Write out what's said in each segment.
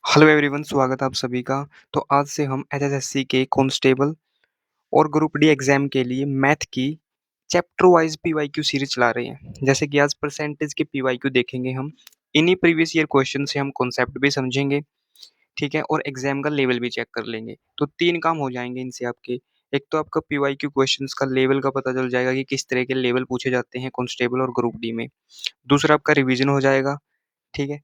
Hello everyone, स्वागत है आप सभी का। तो आज से हम एचएसएससी के कांस्टेबल और ग्रुप डी एग्जाम के लिए मैथ की चैप्टर वाइज पीवाईक्यू सीरीज चला रहे हैं। जैसे कि आज परसेंटेज के पीवाईक्यू देखेंगे हम। इन्हीं प्रीवियस ईयर क्वेश्चन से हम कॉन्सेप्ट भी समझेंगे, ठीक है, और एग्जाम का लेवल भी चेक कर लेंगे। तो तीन काम हो जाएंगे इनसे आपके। एक तो आपका पीवाईक्यू क्वेश्चंस का लेवल का पता चल जाएगा कि किस तरह के लेवल पूछे जाते हैं कांस्टेबल और ग्रुप डी में। दूसरा आपका रिवीजन हो जाएगा, ठीक है।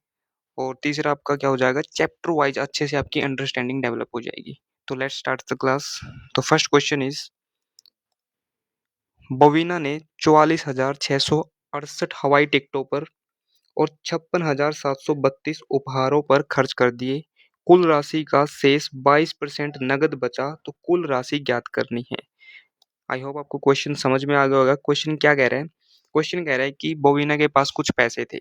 और तीसरा आपका क्या हो जाएगा, चैप्टर वाइज अच्छे से आपकी अंडरस्टैंडिंग डेवलप हो जाएगी। तो लेट्स स्टार्ट द क्लास। तो फर्स्ट क्वेश्चन इज, बवीना ने 44,668 हवाई टिकटों पर और 56,732 उपहारों पर खर्च कर दिए। कुल राशि का शेष 22% नगद बचा, तो कुल राशि ज्ञात करनी है। आई होप आपको क्वेश्चन समझ में आ गया होगा। क्वेश्चन क्या कह रहा है? क्वेश्चन कह रहा है कि बोवीना के पास कुछ पैसे थे,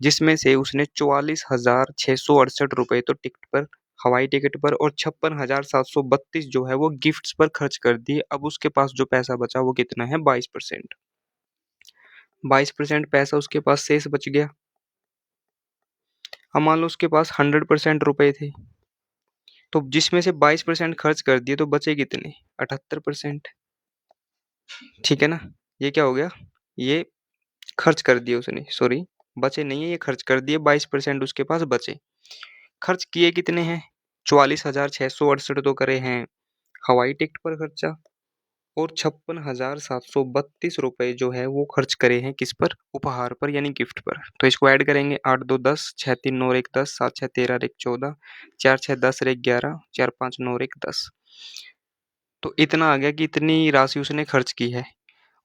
जिसमें से उसने 44,668 रुपए तो टिकट पर, हवाई टिकट पर, और 56,732 जो है वो गिफ्ट्स पर खर्च कर दिए। अब उसके पास जो पैसा बचा वो कितना है? 22%। 22% पैसा उसके पास शेष बच गया। अब मान लो उसके पास 100% रुपए थे, तो जिसमें से 22% खर्च कर दिए तो बचे कितने? 78%। ठीक है ना? ये क्या हो गया? ये खर्च कर दिए उसने, सॉरी, बचे नहीं है, ये खर्च कर दिए। 22% उसके पास बचे। खर्च किए कितने हैं? 44,668 तो करे हैं हवाई टिकट पर खर्चा, और 56,732 रुपए जो है वो खर्च करे हैं किस पर? उपहार पर, यानी गिफ्ट पर। तो इसको ऐड करेंगे, 8 2 10, 6 3 9 और 1 10, 7 6 13 और 1 14, 4 6 10 और 1 11, 4 5 9 और 1 10। तो इतना आ गया कि इतनी राशि उसने खर्च की है।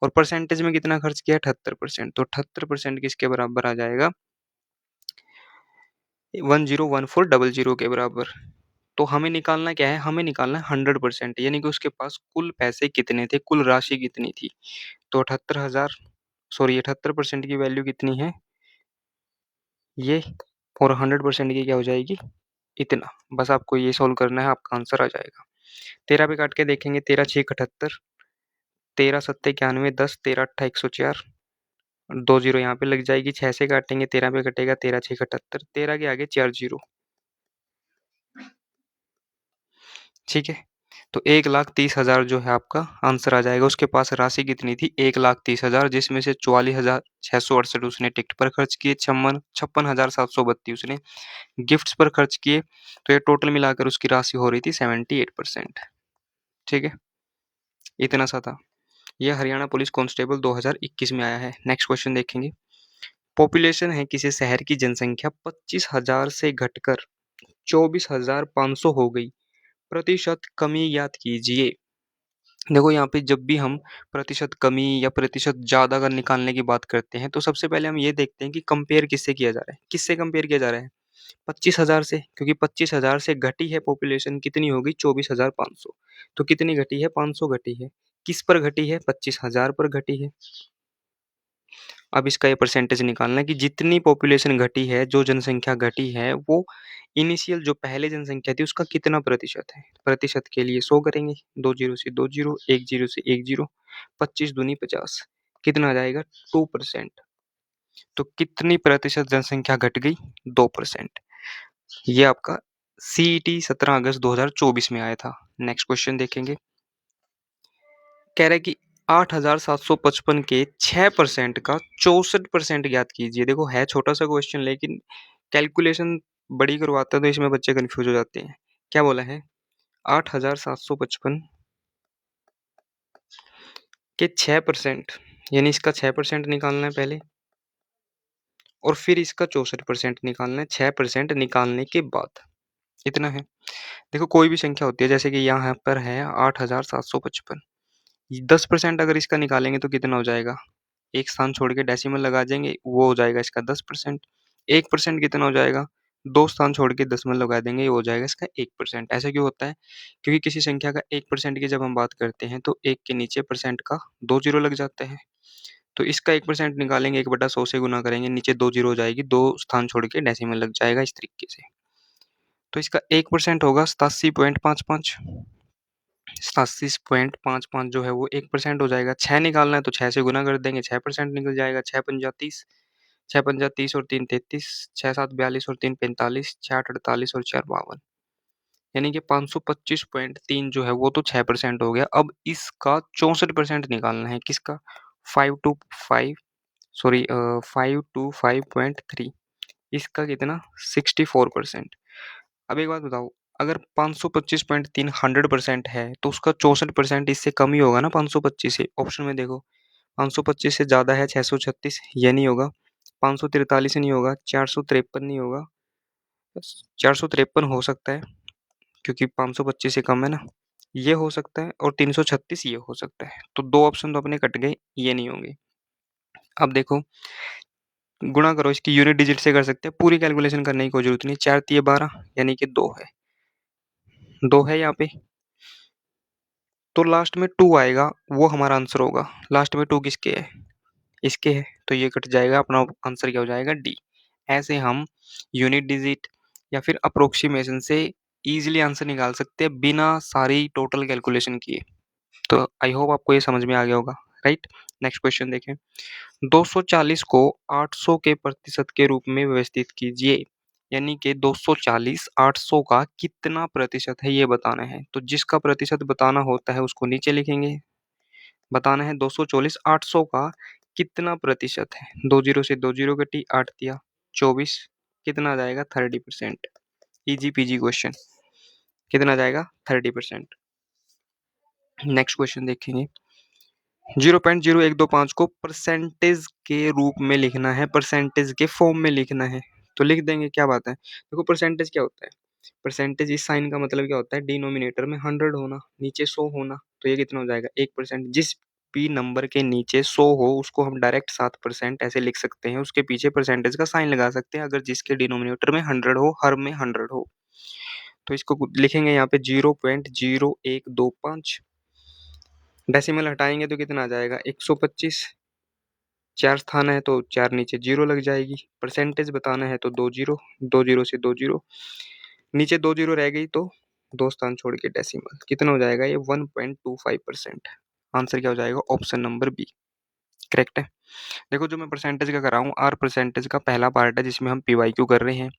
और परसेंटेज में कितना खर्च किया? 78%। तो 78% किसके बराबर आ जाएगा? 101400 के बराबर। तो हमें निकालना क्या है? हमें निकालना है 100%, यानी कि उसके पास कुल पैसे कितने थे, कुल राशि कितनी थी। तो 78,000, सॉरी, 78% की वैल्यू कितनी है? ये। और 100% की क्या हो जाएगी? इतना। बस आपको ये सोल्व करना है, आपका आंसर आ जाएगा। 13 पे काट के देखेंगे, 13 6 78, 13 7 91, 10, 13 8 104, 2 जीरो यहाँ पे लग जाएगी। 6 से काटेंगे, 13 पे कटेगा, 13 6 78, 13 के आगे 4 जीरो। ठीक है। तो 1,30,000 जो है आपका आंसर आ जाएगा। उसके पास राशि कितनी थी? 1,30,000, जिसमें से 44,668 उसने टिकट पर खर्च किए, 56,732 उसने गिफ्ट्स पर खर्च किए। तो ये टोटल मिलाकर उसकी राशि हो रही थी 78%। ठीक है, इतना सा था। यह हरियाणा पुलिस कांस्टेबल 2021 में आया है। नेक्स्ट क्वेश्चन देखेंगे। पॉपुलेशन है किसी शहर की जनसंख्या 25,000 से घटकर 24,500 हो गई। प्रतिशत कमी ज्ञात कीजिए। देखो, यहाँ पे जब भी हम प्रतिशत कमी या प्रतिशत ज़्यादा का निकालने की बात करते हैं, तो सबसे पहले हम ये देखते हैं कि कंपेयर किससे किया जा रहा है। किससे कंपेयर किया जा रहा है? 25,000 से, क्योंकि 25,000 से घटी है पॉपुलेशन, कितनी होगी? 24,500। तो कितनी घटी है? 500 घटी है। किस पर घटी है? 25,000 पर घटी है। अब इसका ये परसेंटेज निकालना है कि जितनी पॉपुलेशन घटी है, जो जनसंख्या घटी है, वो इनिशियल जो पहले जनसंख्या थी उसका कितना प्रतिशत है। प्रतिशत के लिए 100 करेंगे, 2 जीरो से 2 जीरो, 1 जीरो से 1 जीरो, 25 दूनी 50, कितना आ जाएगा? 2%। तो कितनी प्रतिशत जनसंख्या घट गई? 2%। ये आपका सीईटी 17 अगस्त 2024 में आया था। नेक्स्ट क्वेश्चन देखेंगे। कह रहा है कि 8,755 के 6% का 64% ज्ञात कीजिए। देखो, है छोटा सा क्वेश्चन, लेकिन कैलकुलेशन बड़ी करवाता है तो इसमें बच्चे कंफ्यूज हो जाते हैं। क्या बोला है? 8,755 के 6%, यानी इसका 6% निकालना है पहले, और फिर इसका 64% निकालना है 6% निकालने के बाद। इतना है। देखो, कोई भी संख्या होती है, जैसे कि यहाँ पर है 8,755, 10% अगर इसका निकालेंगे तो कितना हो जाएगा? एक स्थान छोड़ के डेसिमल लगा देंगे, वो हो जाएगा इसका 10%। 1% कितना हो जाएगा? दो स्थान छोड़ के दशमलव लगा देंगे, ये हो जाएगा इसका 1%। ऐसा क्यों होता है? क्योंकि किसी संख्या का 1% की जब हम बात करते हैं तो एक के नीचे परसेंट का 2 जीरो लग जाते हैं। तो इसका 1% निकालेंगे, 1/100 से गुना करेंगे, नीचे 2 जीरो हो जाएगी, दो स्थान छोड़ के डेसिमल लग जाएगा, इस तरीके से। तो इसका 1% होगा 87.55। 87.55 जो है वो 1% हो जाएगा। 6 निकालना है तो 6 से गुना कर देंगे, 6% निकल जाएगा, 6 पंजा 30, 6 पंजा 30 और 3 33, 6 7 42 और 3 45, 6 8 48 और 4 52, यानी कि 525.3 जो है वो तो 6% हो गया। अब इसका 64% निकालना है, किसका? 5 टू 5 सॉरी 5 टू 5.3, इसका कितना? 64%। अब एक बात बताओ, अगर 525.3 100% है तो उसका 64% इससे कम ही होगा ना 525 से। ऑप्शन में देखो, 525 से ज़्यादा है 636, ये नहीं होगा। 543 नहीं होगा, 453 नहीं होगा, 453 हो सकता है क्योंकि 525 से कम है ना, ये हो सकता है, और 336 ये हो सकता है। तो दो ऑप्शन तो अपने कट गए, ये नहीं होंगे। अब देखो, गुणा करो, इसकी यूनिट डिजिट से कर सकते हैं, पूरी कैलकुलेशन करने की कोई जरूरत नहीं। 4 तिये 12 यानी कि 2 है, 2 है यहाँ पे, तो लास्ट में 2 आएगा, वो हमारा आंसर होगा। लास्ट में 2 किसके है? इसके है, तो ये कट जाएगा, अपना आंसर क्या हो जाएगा? डी। ऐसे हम यूनिट डिजिट या फिर अप्रोक्सीमेशन से इजीली आंसर निकाल सकते हैं बिना सारी टोटल कैलकुलेशन किए। तो आई होप आपको ये समझ में आ गया होगा, राइट। नेक्स्ट क्वेश्चन देखें। 240 को 800 के प्रतिशत के रूप में व्यवस्थित कीजिए, यानी कि 240 800 का कितना प्रतिशत है ये बताना है। तो जिसका प्रतिशत बताना होता है उसको नीचे लिखेंगे। बताना है 240 800 का कितना प्रतिशत है। 2 जीरो से 2 जीरो कटी, 8 दिया 24, कितना आ जाएगा? 30%। इजी पीजी क्वेश्चन, कितना आ जाएगा? 30%। नेक्स्ट क्वेश्चन देखेंगे। 0.0125 को परसेंटेज के रूप में लिखना है, परसेंटेज के फॉर्म में लिखना है, तो लिख देंगे। क्या बात है, देखो परसेंटेज क्या होता है? परसेंटेज इस साइन का मतलब क्या होता है? डिनोमिनेटर में 100 होना, नीचे 100 होना, तो ये कितना हो जाएगा? 1%। जिस भी नंबर के नीचे 100 हो उसको हम डायरेक्ट 7% ऐसे लिख सकते हैं, उसके पीछे परसेंटेज का साइन लगा सकते हैं अगर जिसके डिनोमिनेटर में 100 हो, हर में 100 हो। तो इसको लिखेंगे यहाँ पे 0.0125, डेसिमल हटाएंगे तो कितना आ जाएगा? 125। 4 स्थान है तो 4 नीचे 0 लग जाएगी। परसेंटेज बताना है तो 2 जीरो, 2 जीरो से 2 जीरो, नीचे 2 जीरो रह गई तो 2 स्थान छोड़ के डेसिमल, कितना हो जाएगा? ये 1.25%। आंसर क्या हो जाएगा? ऑप्शन नंबर बी करेक्ट है। देखो, जो मैं परसेंटेज का कर रहा हूँ, आर परसेंटेज का पहला पार्ट है जिसमें हम पीवाईक्यू कर रहे हैं।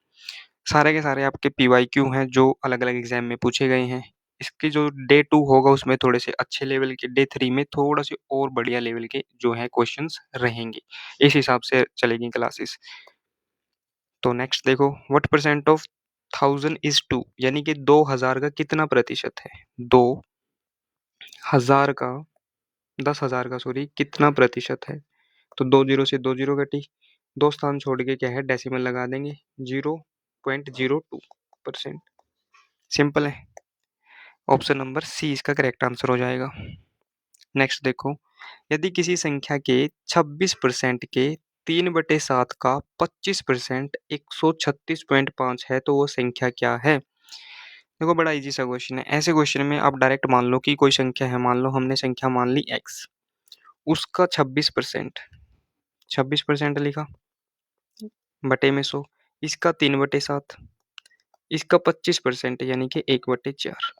सारे के सारे आपके पीवाईक्यू हैं जो अलग अलग एग्जाम में पूछे गए हैं। इसकी जो डे 2 होगा उसमें थोड़े से अच्छे लेवल के, डे 3 में थोड़ा से और बढ़िया लेवल के जो है क्वेश्चंस रहेंगे। इस हिसाब से चलेगी क्लासेस। तो नेक्स्ट देखो, व्हाट परसेंट ऑफ 1000 इज 2, यानी कि 2000 का कितना प्रतिशत है? 2000 का, 10,000 का सॉरी, कितना प्रतिशत है? तो 2 जीरो से 2 जीरो कटी, 2 स्थान छोड़ के क्या है? डेसिमल लगा देंगे, 0.02%। सिंपल है, ऑप्शन नंबर सी इसका करेक्ट आंसर हो जाएगा। नेक्स्ट देखो, यदि किसी संख्या के 26% के 3/7 का 25% 136.5 है तो वो संख्या क्या है? देखो, बड़ा इजी सा क्वेश्चन है। ऐसे क्वेश्चन में आप डायरेक्ट मान लो कि कोई संख्या है, मान लो हमने संख्या मान ली x, उसका 26%, 26% लिखा बटे में 100, इसका 3/7, इसका 25% यानी कि 1/4,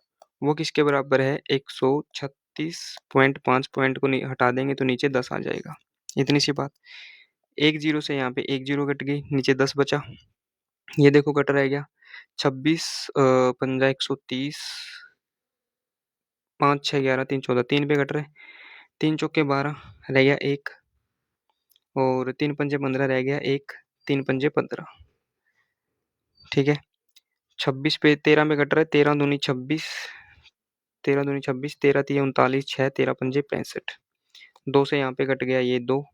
वो किसके बराबर है? 136.5, पॉइंट को हटा देंगे तो नीचे 10 आ जाएगा। इतनी सी बात। 1 जीरो से यहाँ पे 1 जीरो कट गई, नीचे 10 बचा, ये देखो कट रह गया 26 पंजा 130, 5 6 11 3 14, 3 पे कट रहे, 3 चौके 12 रह गया 1, और 3 पंजे 15 रह गया 1, 3 पंजे 15, ठीक है। 26 पे 13 में कट रहा है, 13 दूनी 26, 13 दूनी 26, 13 तीन 39, 6 13 पंजे 65, 2 से यहाँ पे कट गया ये 2,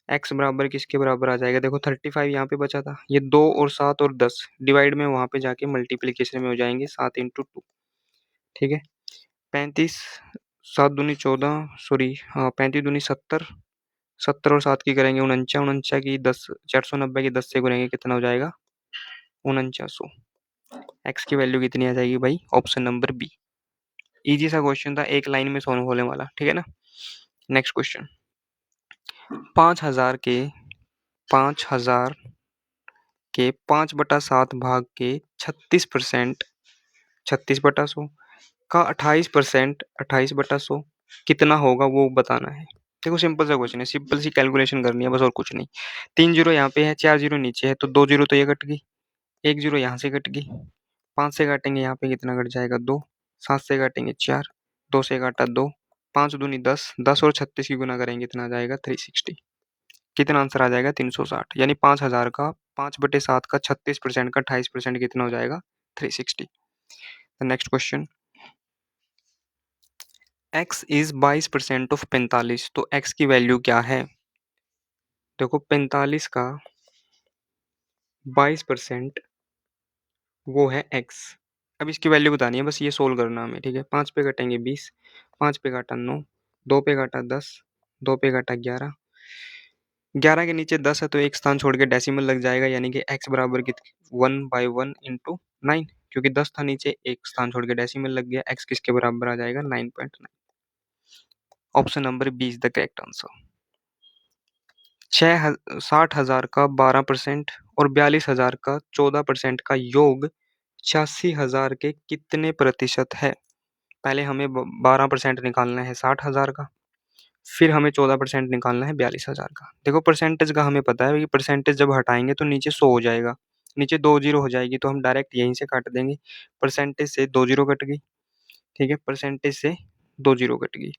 एक्स बराबर किसके बराबर आ जाएगा? देखो 35 यहाँ पे बचा था, ये 2 और 7 और 10 डिवाइड में वहाँ पे जाके मल्टीप्लीकेशन में हो जाएंगे, 7 इंटू 2, ठीक है। 35, 7 दूनी 14, सॉरी हाँ 35 दूनी 70, 70 और 7 की करेंगे 49, 49 की 10, 490 की 10 से करेंगे, कितना हो जाएगा? 4900। एक्स की वैल्यू कितनी आ जाएगी भाई? Option number B. इजी सा क्वेश्चन था, एक लाइन में सॉल्व होने वाला, ठीक है ना। नेक्स्ट क्वेश्चन, 5000 के 5000 के 5/7 भाग के 36%, 36/100 का 28%, 28/100 कितना होगा वो बताना है। देखो सिंपल सा क्वेश्चन है, सिंपल सी कैलकुलेशन करनी है बस और कुछ नहीं। 3 जीरो यहाँ पे है, 4 जीरो नीचे है, तो 2 जीरो तो ये कट गई, 1 जीरो यहाँ से कट गई, 5 से काटेंगे यहाँ पे कितना कट जाएगा 2, 7 से काटेंगे 4, 2 से काटा 2, 5 दूनी 10, 10 और 36 की गुना करेंगे कितना आ जाएगा 360। कितना आंसर आ जाएगा 360, यानी 5000 का 5/7 का 36% का 28% कितना हो जाएगा 360। Next question, x is 22% of 45, तो x की वैल्यू क्या है? देखो 45 का 22% वो है x। अब इसकी वैल्यू बतानी है, बस ये सोल्व करना हमें, ठीक है। 5 पे कटेंगे 20, 5 पे काटा 9, 2 पे काटा 10, 2 पे काटा 11, 11 के नीचे 10 है तो एक स्थान छोड़ के डेसिमल लग जाएगा, यानी कि x बराबर कित 1/1 इंटू 9, क्योंकि 10 था नीचे, एक स्थान छोड़ के डेसिमल लग गया, x किसके बराबर आ जाएगा 9.9। Option number B is the correct answer. 60,000 का 12% और 42,000 का 14% का योग 86,000 के कितने प्रतिशत है? पहले हमें 12% निकालना है 60,000 का, फिर हमें 14% निकालना है 42,000 का। देखो परसेंटेज का हमें पता है कि परसेंटेज जब हटाएंगे तो नीचे 100 हो जाएगा, नीचे 2 जीरो हो जाएगी, तो हम डायरेक्ट यहीं से काट देंगे। परसेंटेज से 2 जीरो कट गई, ठीक है, परसेंटेज से 2 जीरो कट गई,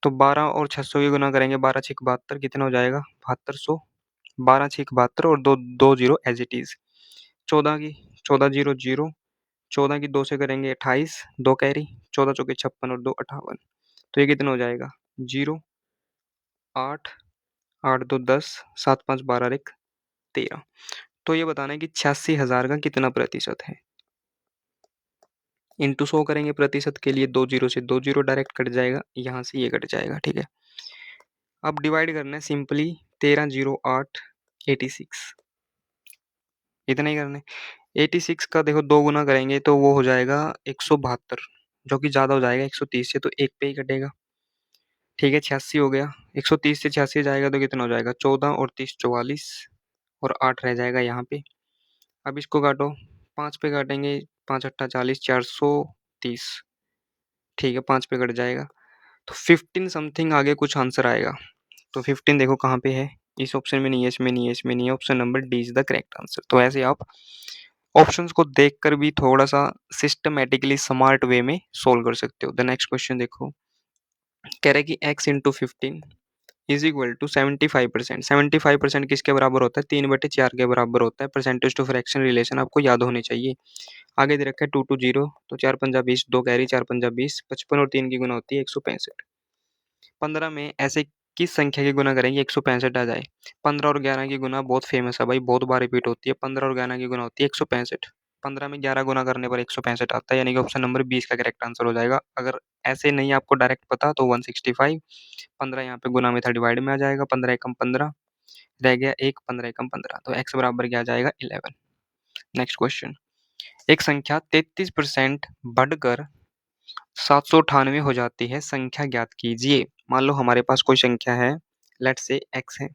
तो 12 और 600 की गुना करेंगे, 12 छक 72 कितना हो जाएगा 7200, 12 छक 72 और दो दो जीरो एज इट इज। 14 की 14 जीरो जीरो, 14 की 2 से करेंगे 28, 2 कैरी, 14 चौके 56 और 2 58, तो ये कितना हो जाएगा 0, 8, 8 2 10, 7 5 12 एक 13। तो ये बताना है कि 86,000 का कितना प्रतिशत है। इंटू 100 करेंगे प्रतिशत के लिए, 2 जीरो से 2 जीरो डायरेक्ट कट जाएगा, यहाँ से ये कट जाएगा, ठीक है। अब डिवाइड करना है सिंपली, 13 जीरो 8 86, इतना ही करना है। 86 का देखो 2 गुना करेंगे तो वो हो जाएगा 172, जो कि ज़्यादा हो जाएगा 130 से, तो एक पे ही कटेगा, ठीक है। 86 हो गया, 130 से 86 जाएगा तो कितना हो जाएगा 14 और 30 44 और 8 रह जाएगा यहाँ पे। अब इसको काटो, 5 पे काटेंगे, 5 अट्ठा 40, 430, ठीक है, 5 पे कट जाएगा, तो 15 समथिंग आगे कुछ आंसर आएगा। तो 15 देखो कहाँ पे है, इस ऑप्शन में नहीं है, इसमें नहीं है, इसमें नहीं है, option number D is the correct answer. तो ऐसे आप ऑप्शंस को देखकर भी थोड़ा सा सिस्टमेटिकली स्मार्ट वे में सोल्व कर सकते हो। द नेक्स्ट क्वेश्चन देखो, कह रहे कि x into 15 is equal to 75%। 75% किसके बराबर होता है 3/4 के बराबर होता है। परसेंटेज टू फ्रैक्शन रिलेशन आपको याद होने चाहिए। आगे दे रखा है 2 2 0, तो 4 पंजा 20, 2 कैरी, 4 पंजा 20, 55 और 3 की गुना होती है 165। 15 में ऐसे किस संख्या की गुना करेंगे 165 आ जाए? 15 और 11 की गुना बहुत फेमस है भाई, बहुत बार रिपीट होती है। 15 और 11 की गुना होती है 165, 15 में 11 गुना करने पर 165 आता है, यानी कि ऑप्शन नंबर 20 का करेक्ट आंसर हो जाएगा। अगर ऐसे नहीं आपको डायरेक्ट पता तो 165, 15 यहाँ पे गुना में था, डिवाइड में आ जाएगा, 15 एकम 15 रह गया एक, 15 एकम 15, तो x बराबर क्या आ जाएगा 11। नेक्स्ट क्वेश्चन, एक संख्या 33% बढ़कर 798 हो जाती है, संख्या ज्ञात कीजिए। मान लो हमारे पास कोई संख्या है, लेट्स से x है,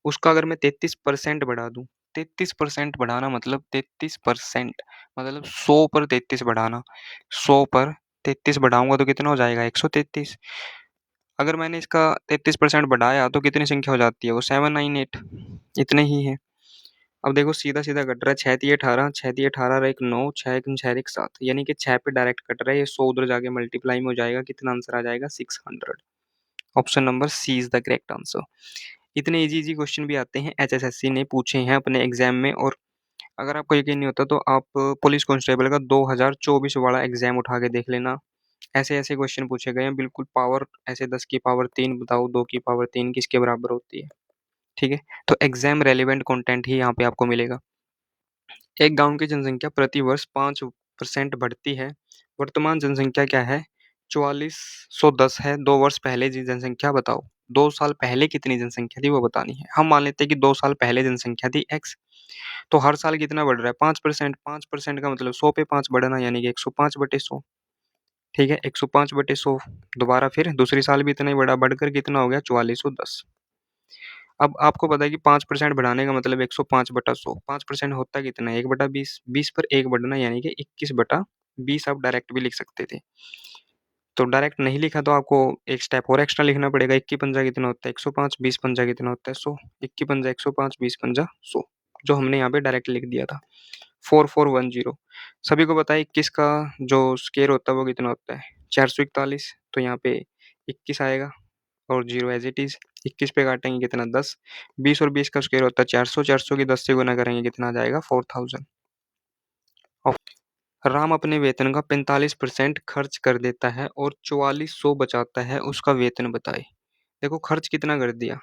उसका अगर मैं 33% बढ़ा दूं, 33% बढ़ाना मतलब 33% मतलब 100 पर 33 बढ़ाना, 100 पर 33 बढ़ाऊंगा तो कितना हो जाएगा 133। अगर मैंने इसका 33% बढ़ाया तो कितनी संख्या हो जाती है वो 798, इतने ही है। अब देखो सीधा सीधा कट रहा है, 6 तिये 18, 6 तिये 18 और एक 9, 6 एक 6 एक 7, यानी कि 6 पे डायरेक्ट कट रहा है, ये 100 उधर जाके मल्टीप्लाई में हो जाएगा, कितना आंसर आ जाएगा 600। Option number C is the correct answer. इतने इजी इजी क्वेश्चन भी आते हैं, एचएसएससी ने पूछे हैं अपने एग्जाम में। और अगर आपको यकीन नहीं होता तो आप पुलिस कांस्टेबल का 2024 वाला एग्जाम उठा के देख लेना, ऐसे ऐसे क्वेश्चन पूछे गए हैं बिल्कुल पावर, ऐसे 10 की पावर 3 बताओ, 2 की पावर 3 किसके बराबर होती है, ठीक है। तो एग्जाम रेलिवेंट कंटेंट ही यहाँ पे आपको मिलेगा। एक गांव की जनसंख्या प्रति वर्ष 5% बढ़ती है, वर्तमान जनसंख्या क्या है 4410 है, 2 वर्ष पहले की जनसंख्या बताओ। 2 साल पहले कितनी जनसंख्या थी वो बतानी है। हम मान लेते हैं कि 2 साल पहले जनसंख्या थी x, तो हर साल कितना बढ़ रहा है 5%, 5% का मतलब 100 पे 5 बढ़ना, यानी कि 105/100, ठीक है, 105/100। दोबारा फिर दूसरी साल भी इतना ही बढ़ा, बढ़कर कितना हो गया 4410। अब आपको पता है कि 5% बढ़ाने का मतलब 105/100, 5% होता कितना है 1/20, 20 पर 1 बढ़ना, यानी कि 21/20 आप डायरेक्ट भी लिख सकते थे। तो डायरेक्ट नहीं लिखा तो आपको एक स्टेप और एक्स्ट्रा लिखना पड़ेगा। 21 पंजा कितना होता है 105, 20 पंजा कितना होता है 100, 21 पंजा 105, 20 पंजा 100, जो हमने यहाँ पे डायरेक्ट लिख दिया था 4410। सभी को पता है 21 का जो स्क्वायर होता है वो कितना होता है 441, तो यहाँ पे 21 आएगा और जीरो एज इट इज। 21 पे काटेंगे कितना 10, 20 और 20 का स्क्वायर होता है 400, 400 की 10 से गुना करेंगे कितना आ जाएगा 4000। राम अपने वेतन का 45% खर्च कर देता है और 4400 बचाता है, उसका वेतन बताए। देखो खर्च कितना कर दिया,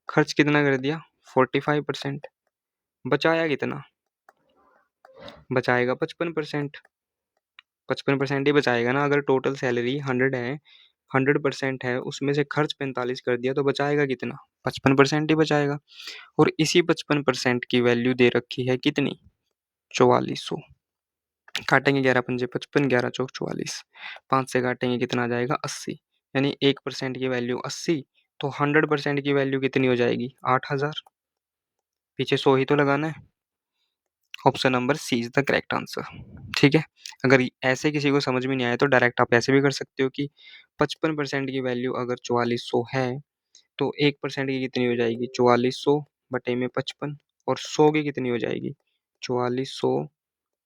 खर्च कितना कर दिया 45%, बचाया कितना, बचाएगा 55%, 55% ही बचाएगा ना। अगर टोटल सैलरी 100 है, 100% है, उसमें से खर्च 45 कर दिया तो बचाएगा कितना 55% ही बचाएगा। और इसी 55% की वैल्यू दे रखी है कितनी 4400। काटेंगे 11 पंजे 55, 11 चौक 44, 5 से काटेंगे कितना आ जाएगा 80, यानी 1% की वैल्यू 80, तो 100% की वैल्यू कितनी हो जाएगी 8000। पीछे 100 ही तो लगाना है। Option number C is the correct answer. ठीक है, अगर ऐसे किसी को समझ में नहीं आया तो डायरेक्ट आप ऐसे भी कर सकते हो कि 55% की वैल्यू अगर 4400 है तो 1% की कितनी हो जाएगी 4400 बटे में 55, और 100 की कितनी हो जाएगी 4400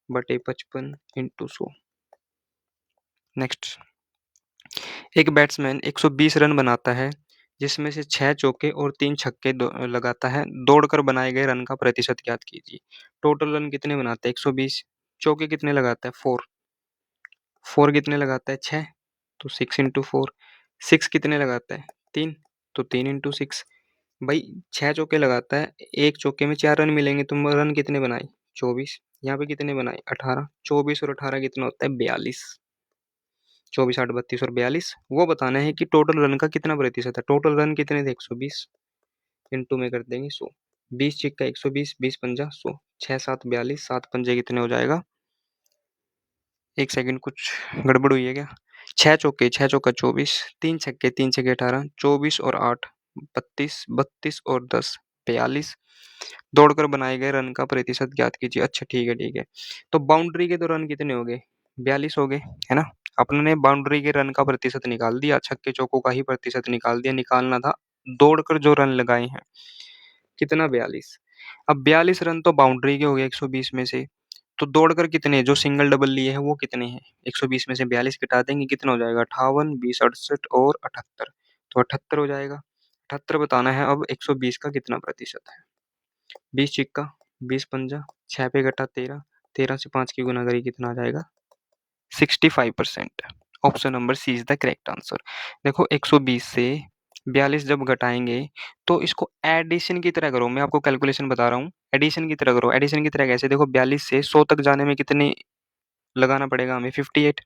बटे 55 इंटू 100। नेक्स्ट, एक बैट्समैन 120 रन बनाता है जिसमें से 6 चौके और 3 छक्के लगाता है। दौड़कर बनाए गए रन का प्रतिशत ज्ञात कीजिए। टोटल रन कितने बनाता है 120, चौके कितने लगाता है 4, 4 कितने लगाता है 6, तो 6 इंटू 4, 6 कितने लगाता है 3, तो 3 इंटू 6। भाई 6 चौके लगाता है, एक चौके में 4 रन मिलेंगे, तुम रन कितने बनाए 24, यहाँ पे कितने बनाए 18, 24 और 18 कितना होता है 42, 24 8 32 और 42। वो बताना है कि टोटल रन का कितना प्रतिशत है। टोटल रन कितने थे 120, इंटू में कर देंगे 100, 20 छिक्का 120, 20 पंजा 100, 6 7 42, 7 पंजे कितने हो जाएगा, एक सेकंड कुछ गड़बड़ हुई है क्या, 6 चौके 6 चौका 24, 3 छक्के 3 छक्के 18, 24 और 8 32, 32 और 10 42। दौड़कर बनाए गए रन का प्रतिशत ज्ञात कीजिए। अच्छा ठीक है ठीक है, तो बाउंड्री के तो रन कितने हो गए 42 हो गए, है ना। अपने बाउंड्री के रन का प्रतिशत निकाल दिया, छक्के चौकों का ही प्रतिशत निकाल दिया, निकालना था दौड़कर जो रन लगाए हैं कितना 42। अब 42 रन तो बाउंड्री के हो गए 120 में से, तो दौड़कर कितने जो सिंगल डबल लिए हैं वो कितने हैं 120 में से 42 घटा देंगे कितना हो जाएगा 58, 20 68 और 78, तो 78 हो जाएगा। 78 बताना है अब 120 का कितना प्रतिशत है। 20 छिक्का 20 पंजा 6 पे घटा 13, 13 से 5 की गुना करी कितना आ जाएगा 65%। Option number C is the correct answer. देखो 120 से 42 जब घटाएंगे तो इसको एडिशन की तरह करो, मैं आपको कैलकुलेशन बता रहा हूँ, एडिशन की तरह करो। एडिशन की तरह कैसे, देखो 42 से 100 तक जाने में कितने लगाना पड़ेगा हमें 58,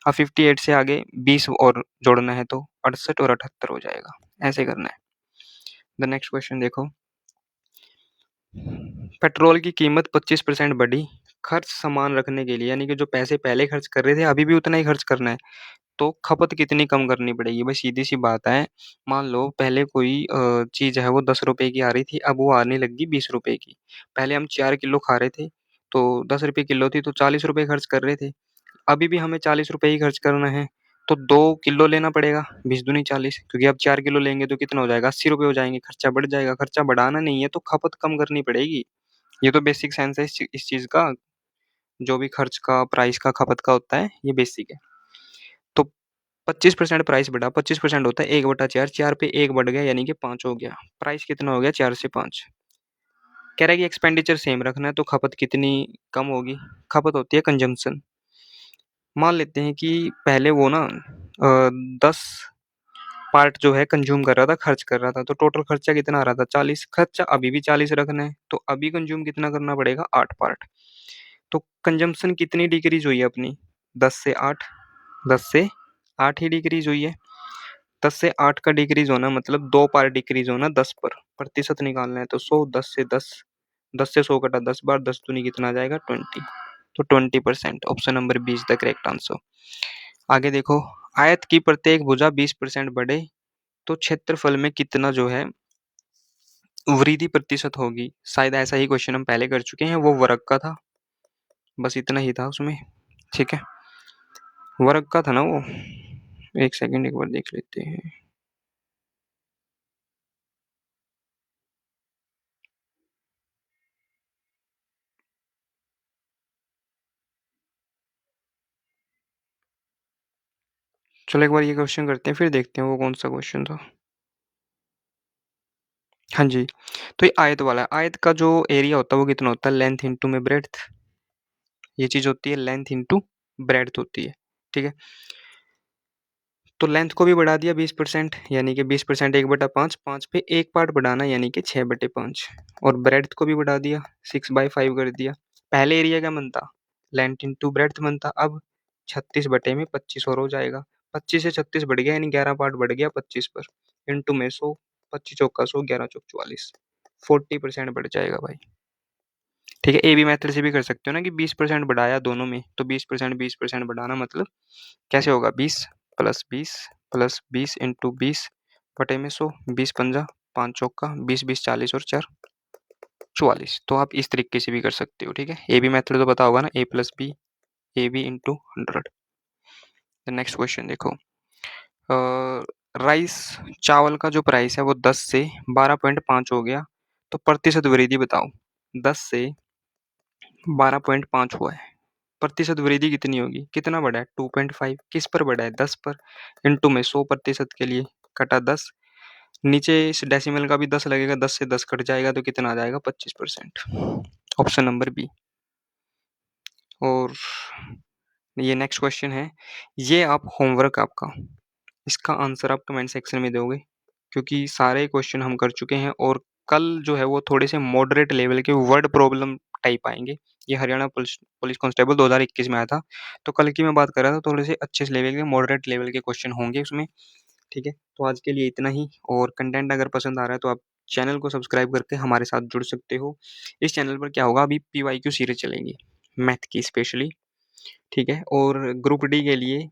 अब 58 से आगे 20 और जोड़ना है तो 68 और 78 हो जाएगा, ऐसे करना है। द नेक्स्ट क्वेश्चन देखो, पेट्रोल की कीमत 25% बढ़ी, खर्च समान रखने के लिए, यानी कि जो पैसे पहले खर्च कर रहे थे अभी भी उतना ही खर्च करना है, तो खपत कितनी कम करनी पड़ेगी। भाई सीधी सी बात है, मान लो पहले कोई चीज़ है वो 10 रुपए की आ रही थी, अब वो आने लगी 20 रुपए की। पहले हम 4 किलो खा रहे थे तो 10 रुपए किलो थी तो 40 रुपए खर्च कर रहे थे, अभी भी हमें 40 रुपए ही खर्च करना है, तो 2 किलो लेना पड़ेगा, 20 दूनी 40, क्योंकि अब 4 किलो लेंगे तो कितना हो जाएगा 80 रुपए हो जाएंगे, खर्चा बढ़ जाएगा। खर्चा बढ़ाना नहीं है तो खपत कम करनी पड़ेगी। ये तो बेसिक साइंस है इस चीज़ का, जो भी खर्च का प्राइस का खपत का होता है ये बेसिक है। तो 25% प्राइस बढ़ा, 25% होता है 1/4, 4 पे 1 बढ़ गया यानी कि 5 हो गया, प्राइस कितना हो गया 4 से 5। कह रहा है कि एक्सपेंडिचर सेम रखना है तो खपत कितनी कम होगी, खपत होती है कंजम्पशन। मान लेते हैं कि पहले वो ना 10 पार्ट जो है कंज्यूम कर रहा था, खर्च कर रहा था, तो टोटल खर्चा कितना आ रहा था 40, खर्चा अभी भी 40 रखना है तो अभी कंज्यूम कितना करना पड़ेगा 8 पार्ट। तो कंजम्पशन कितनी डिक्रीज हुई है अपनी 10 से 8, 10 से 8 ही डिक्रीज हुई है। 10 से 8 का डिक्रीज होना मतलब 2 पार डिक्रीज होना 10 पर, प्रतिशत निकालना है तो 100, 10 से 10, 10 से 100 कटा 10 बार, 10 दूनी कितना आ जाएगा 20, तो 20%। Option number B is the correct answer. आगे देखो, आयत की प्रत्येक भुजा 20% बढ़े तो क्षेत्रफल में कितना जो है वृद्धि प्रतिशत होगी। शायद ऐसा ही क्वेश्चन हम पहले कर चुके हैं, वो वर्ग का था, बस इतना ही था उसमें। ठीक है, वर्ग का था ना वो? एक सेकंड एक बार देख लेते हैं। चलो एक बार ये क्वेश्चन करते हैं फिर देखते हैं वो कौन सा क्वेश्चन था। हाँ जी, तो ये आयत वाला है। आयत का जो एरिया होता है वो कितना होता है? लेंथ इंटू में ब्रेड्थ। ये चीज होती है लेंथ इंटू ब्रेड्थ होती है। ठीक है, तो लेंथ को भी बढ़ा दिया 20%, यानी कि 20% 1/5, 5 पे एक पार्ट बढ़ाना यानी कि 6/5, और ब्रेड्थ को भी बढ़ा दिया 6/5 कर दिया। पहले एरिया क्या बनता? लेंथ इंटू ब्रेड्थ बनता। अब 36/25 और हो जाएगा। 25 से 36 बढ़ गया, यानी 11 पार्ट बढ़ गया 25 पर, इंटू में 100, 25 चौका 100, 11 चौक 44, 40% बढ़ जाएगा भाई। ठीक है, ए बी मेथड से भी कर सकते हो ना कि 20% बढ़ाया दोनों में, तो 20% बढ़ाना मतलब कैसे होगा? 20 + 20 + 20 इंटू 20/100, 20 पंजा 5 चौका 20, 20 40 और 4 44। तो आप इस तरीके से भी कर सकते हो। ठीक है, ए बी मेथड तो पता होगा ना, A+B, A B into 100। Next question देखो, राइस चावल का जो प्राइस है वो 10 से 12.5 हो गया, तो प्रतिशत वृद्धि बताओ। 10 से 12.5 हुआ है, प्रतिशत वृद्धि कितनी होगी? कितना बढ़ा है? 2.5। किस पर बढ़ा है? 10 पर, इंटू में 100% के लिए कटा 10, नीचे इस डेसिमल का भी 10 लगेगा, 10 से 10 कट जाएगा तो कितना आ जाएगा? 25%। Option number B. और ये नेक्स्ट क्वेश्चन है, ये आप होमवर्क आपका, इसका आंसर आप कमेंट सेक्शन में दोगे, क्योंकि सारे क्वेश्चन हम कर चुके हैं, और कल जो है वो थोड़े से मॉडरेट लेवल के वर्ड प्रॉब्लम टाइप आएंगे। ये हरियाणा पुलिस पुलिस कांस्टेबल 2021 में आया था, तो कल की मैं बात कर रहा था, थोड़े से अच्छे लेवल के मॉडरेट लेवल के क्वेश्चन होंगे उसमें। ठीक है, तो आज के लिए इतना ही, और कंटेंट अगर पसंद आ रहा है तो आप चैनल को सब्सक्राइब करके हमारे साथ जुड़ सकते हो। इस चैनल पर क्या होगा, अभी PYQ सीरीज चलेंगी मैथ की स्पेशली। ठीक है, और ग्रुप डी के लिए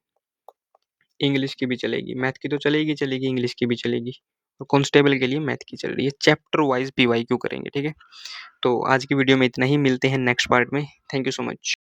इंग्लिश की भी चलेगी, मैथ की तो चलेगी चलेगी, इंग्लिश की भी चलेगी, और कांस्टेबल के लिए मैथ की चल रही है। चैप्टर वाइज PYQ करेंगे। ठीक है, तो आज की वीडियो में इतना ही, मिलते हैं नेक्स्ट पार्ट में। Thank you so much.